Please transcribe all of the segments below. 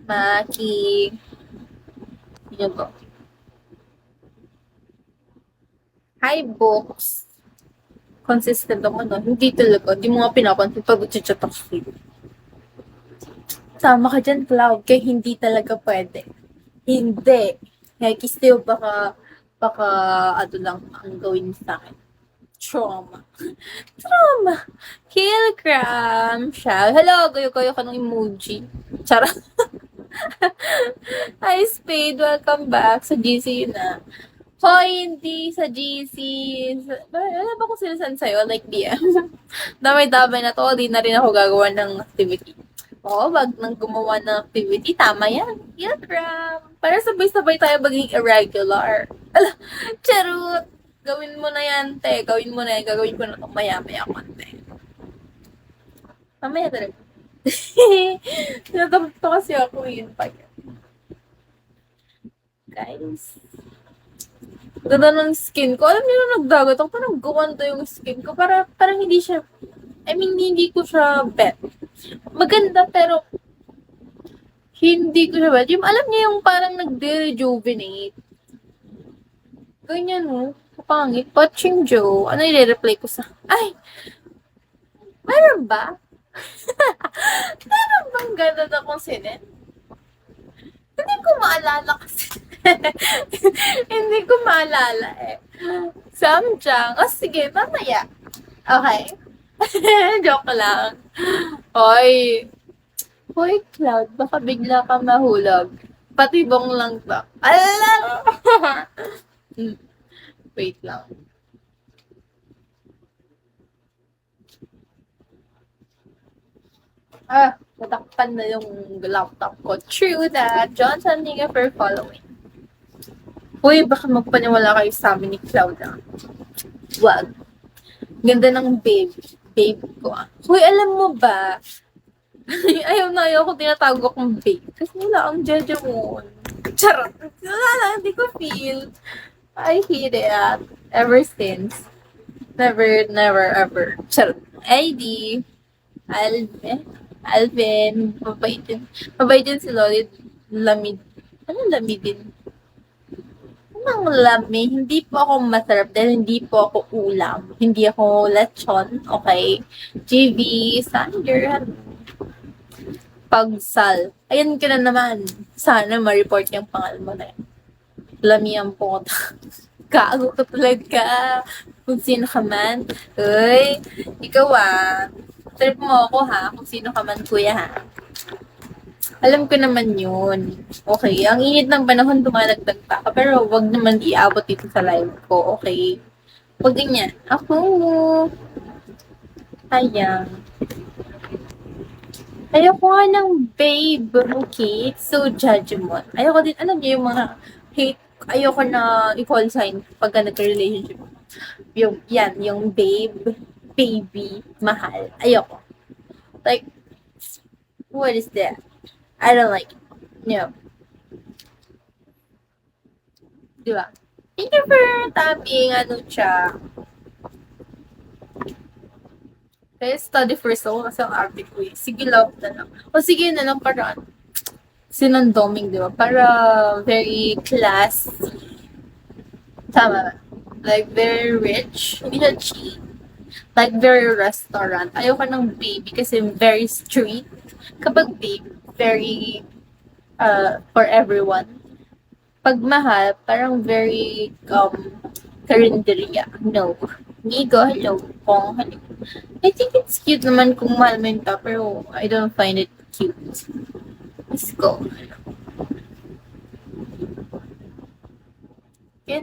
Maki. Yun po. Hi, books. Consistent ako, no? Hindi talaga. Hindi mo nga pinapansin pag chat ako sa'yo. Tama ka dyan, Cloud. Kaya hindi talaga pwede. Hindi. Kaya kistiyo baka, ano lang, ang gawin sa akin. Trauma. Trauma. Kilogram siya. Hello, gayo-gayo ka ng emoji. Charot. Hi, Spade. Welcome back sa GC na. Hoy, hindi sa GC. Wala ba kung sinasan sa'yo? Like DM. Damay-damay na to. Di na rin ako gagawa ng activity. Oo, wag nang gumawa ng activity. Tama yan. Kilogram. Para sabay-sabay tayo maging irregular. Ala, charot. Gawin mo na yan, te. Gawin mo na yan. Gagawin ko na ito maya-maya konti. Mamaya talaga. Tinatakot kasi ako yun pa yan. Guys. Ganda ng skin ko. Alam niyo na nagdagat ako. Parang gawanda yung skin ko. Parang hindi siya, I mean, hindi ko siya bet. Maganda pero hindi ko siya bet. Yung alam niyo yung parang nagde-rejuvenate. Ganyan mo. Kapangit. Watching Joe. Ano i-reply ko sa... Ay! Meron ba? Meron bang ganda na kong sinin? Hindi ko maalala kasi. Hindi ko maalala eh. Samjang. Oh, sige, mamaya. Okay. Joke lang. Hoy. Hoy, Cloud. Baka bigla ka mahulog. Patibong lang ba? Ala! Wait lang. Natakpan na yung laptop ko. True that. Johnson, thank you for following. Uy, baka magpaniwala kayo sa amin ni Cloud. Wag. Ganda ng babe ko. Uy, alam mo ba? ayaw ko tinatawag akong babe. Kasi wala ang judgment. Charot. Wala, hindi ko feel. I hate it. Ever since. Never, never, ever. Charot. ID. Alvin. Mabait din. Mabait din si Lolly. Lamid. Anong lamidin? Anong lami? Hindi po ako masarap dahil hindi po ako ulam. Hindi ako lechon. Okay? GV. Sander. Pagsal. Ayan ka na naman. Sana ma-report yung pangalan mo na yan. Lamihan po. Gago ka talaga. Kung sino ka man. Uy, ikaw trip mo ako ha. Kung sino ka man kuya ha. Alam ko naman yun. Okay, ang init ng panahon dumadagdag pa ka. Pero wag naman iabot dito sa live ko. Okay? Wag ganyan. Ako. Sayang. Ayoko nga ng babe, okay? So, judgment. Ayoko din, alam niyo yung mga hate, ayoko na i-call sign pagka nagka-relationship. Yung babe, baby, mahal. Ayoko. Like, what is that? I don't like it. No. Diba? Thank you for tapping, siya. Kaya study first ako kasi ang arte ko eh. Sige, love na lang. O sige na lang para sinandoming, di ba? Para very classy. Tama ba? Like, very rich. Hindi siya cheap. Like, very restaurant. Ayoko ng baby kasi very street. Kapag babe, very for everyone. Pag mahal, parang very karinderya. No. Migo, hello. Pong, hello. I think it's cute naman kung mahal mo yung top, pero I don't find it cute. Let's go. Kaya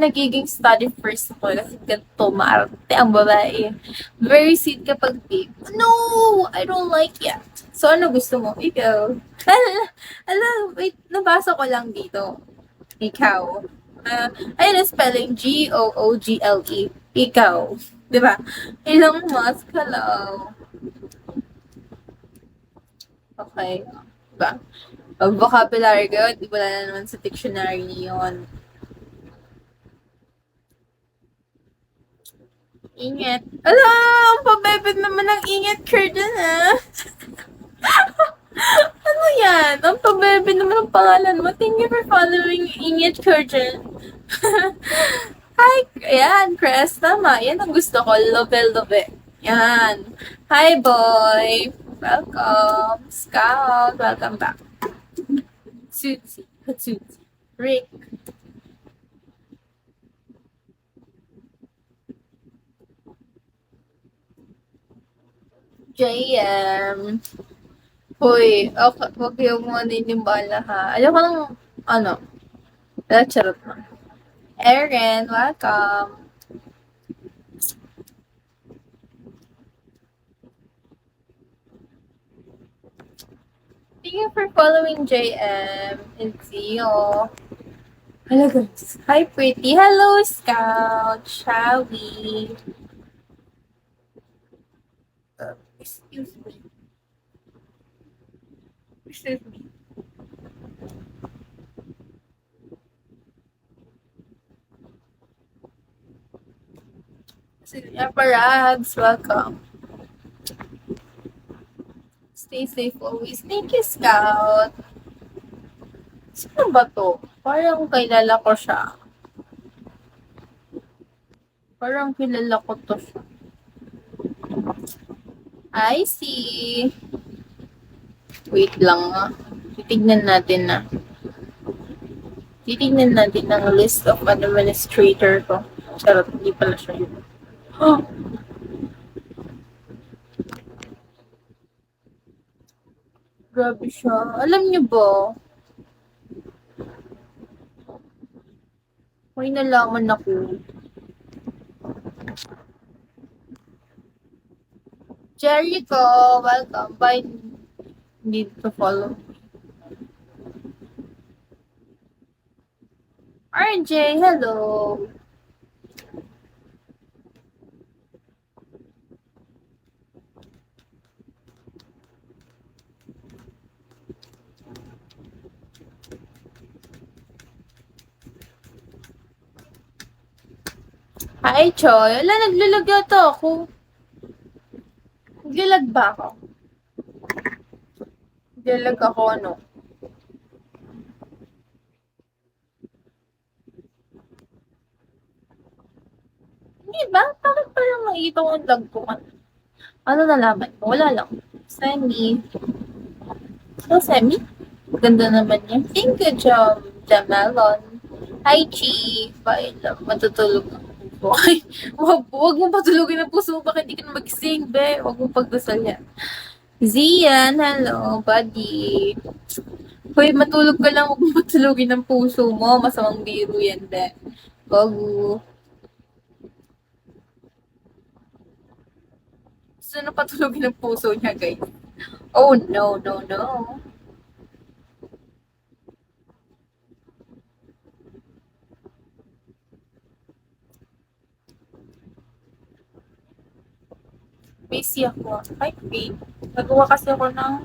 nagiging study first ako kasi ganito, maarte ang babae. Very sweet kapag babe. No! I don't like it. So, ano gusto mo? Ikaw. Wait, nabasa ko lang dito. Ikaw. Ayun ang spelling, Google. Ikaw. Diba? Ilang mas ka lang. Okay. Diba? Pag vocabulary ko, di wala na naman sa dictionary yun. Ingat. Ala, ang pabebed naman ng ingat ka dyan, ha? Ano yan? Nampabebe naman ang pangalan mo. Thank you for following Ingit Kurjan. Hi! Ayan, Chris. Tama. Yan ang gusto ko. Lobe, lobe. Yan. Hi, boy. Welcome. Scout. Welcome back. Suzy. Suzy. Rick. JM. Hoy, okay, huwag yung mga ninimbala ha. Alam ko lang, ano, charot na. Erin, welcome. Thank you for following JM and Zio. Hello guys. Hi pretty. Hello Scout. Shall we? Excuse me. Excuse me. Parabs, welcome. Stay safe always. Thank you, Scout. Sino ba to? Parang kilala ko siya. Parang kilala ko to siya. I see. Wait lang nga. Titignan natin na. Titignan natin ang list of administrator ko. Charot, hindi pala siya yun. Oh! Grabe siya. Alam niyo ba? May nalaman ako. Jericho, welcome. Bye. Need to follow. RJ, hello. Hi, Choy. Wala, naglalag yata ako. Naglalag ba ako? Naglalag ako, ano? Hindi ba? Bakit parang nakikita ko ang lag ko? Ano nalaman mo? Wala lang. Semi. So, Semi? Ganda naman niya. Thank you, Jamelon. Hi, Chi. Bye, love. Matutulog ako. Ay, wag mo patulogin ang puso mo. Bakit hindi ka na mag-sing, be? Wag mo pagdasal yan. Zian, hello, buddy. Hoy, matulog ka lang. Wag mo patulogin ang puso mo. Masamang biro yan, be. Bago. Gusto na patulogin ang puso niya, guys. Oh, no, no, no. Busy ako. Hi, babe. Nagawa kasi ako ng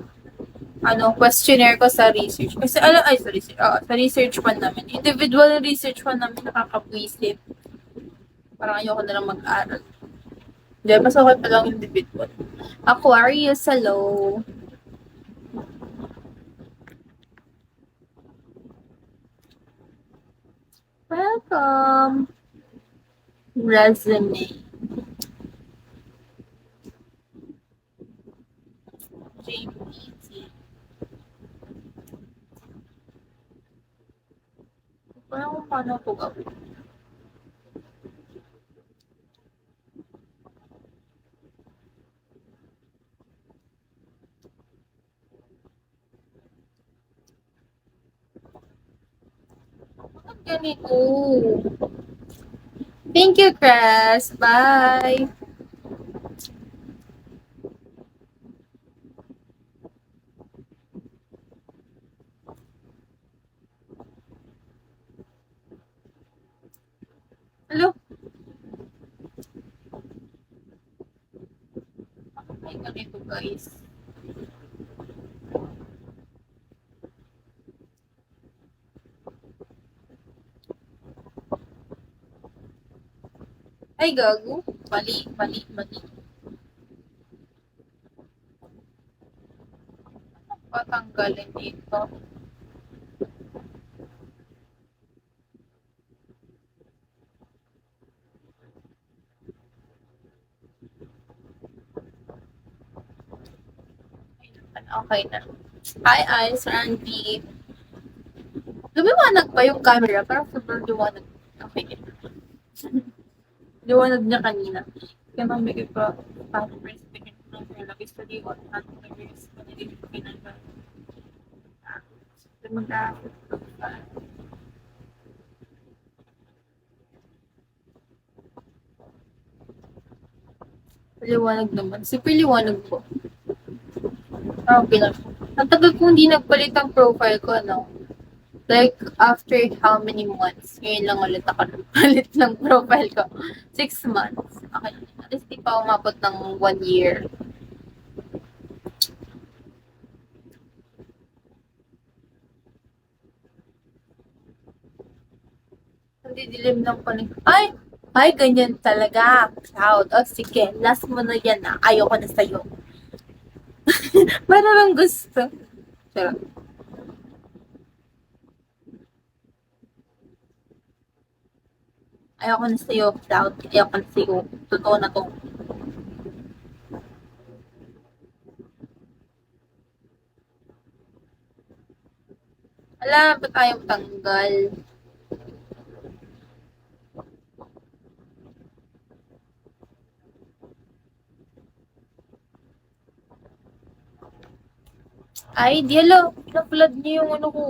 questionnaire ko sa research. Kasi, sa research one namin. Individual research one namin nakakapwisit. Parang ayoko na lang mag-aral. Hindi, mas okay pa lang individual. Aquarius, hello. Welcome. Resume. JPT. Parang kung paano ito gawin. Bakit ganito? Thank you, Chris. Bye. Hello? Ay, ganito, guys. Ay, gago. Mali, mali, mali. Tanggalin dito. Okay na. Hi, Ice, Randy. Lumiwanag ba yung camera? Parang super liwanag. Okay. Liwanag niya kanina. Kaya mamigay pa parang president ng lagi sa liwan at nag-release pa nila yung pinagay. Mag-aafit pa. Liwanag naman. Super liwanag po. Okay lang. Ang tagal kong hindi nagpalit ang profile ko, ano? Like, after how many months? Ngayon lang ulit ako nagpalit ng profile ko. 6 months. Okay. At least di pa umabot ng 1 year. Hindi dilim ng panig. Ay! Ay, ganyan talaga. Cloud. O, sige. Last mo na yan, ah. Ayoko na sa'yo. Parang gusto. Sarap. Ayoko na sa'yo, Cloud. Ayoko na sa'yo. Totoo na to. Wala, ba tayong tanggal? Ay, di alam. Pina-flood niyo yung ano ko.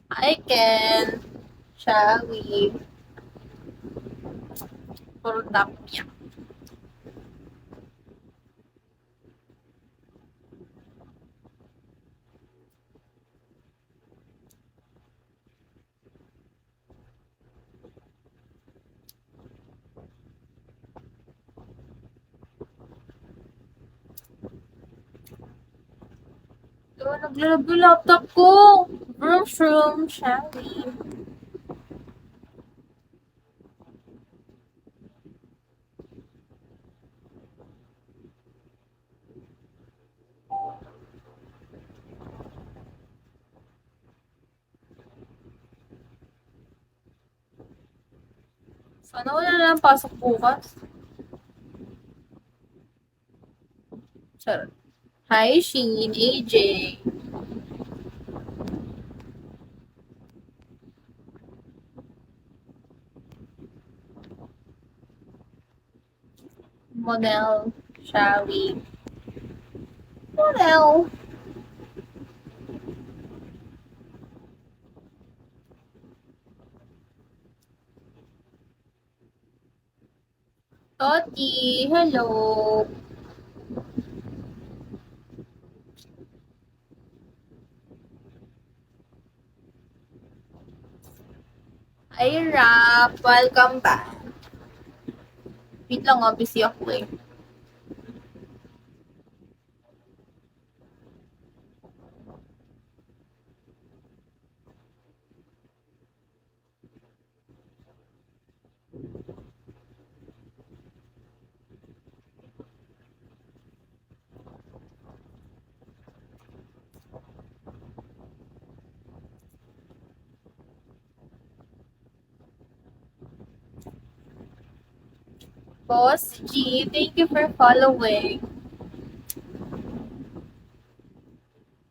I can. Shall we? Puro tap niya. Diba, naglalab yung laptop ko. Vroom, vroom, shall we? Sana wala na lang pasok bukas. Charot. Hi, Sheen, AJ. Model, shall we? Model. Toti, hello. Hi, Rap. Welcome back. Wait lang, busy ako eh. Boss G, thank you for following.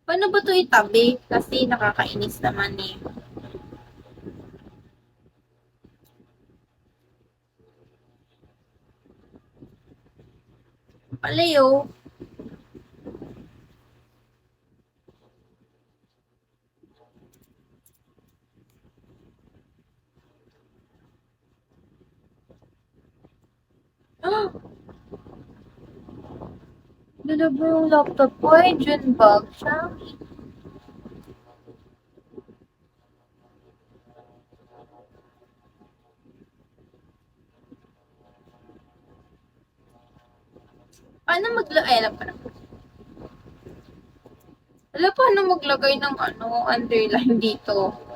Paano ba ito itabi? Kasi nakakainis naman eh. Palayo. Ah! Dalawa yung laptop ko ay June bag siya. Paano ay, alam ko na. Alam paano maglagay ng ano, underline dito.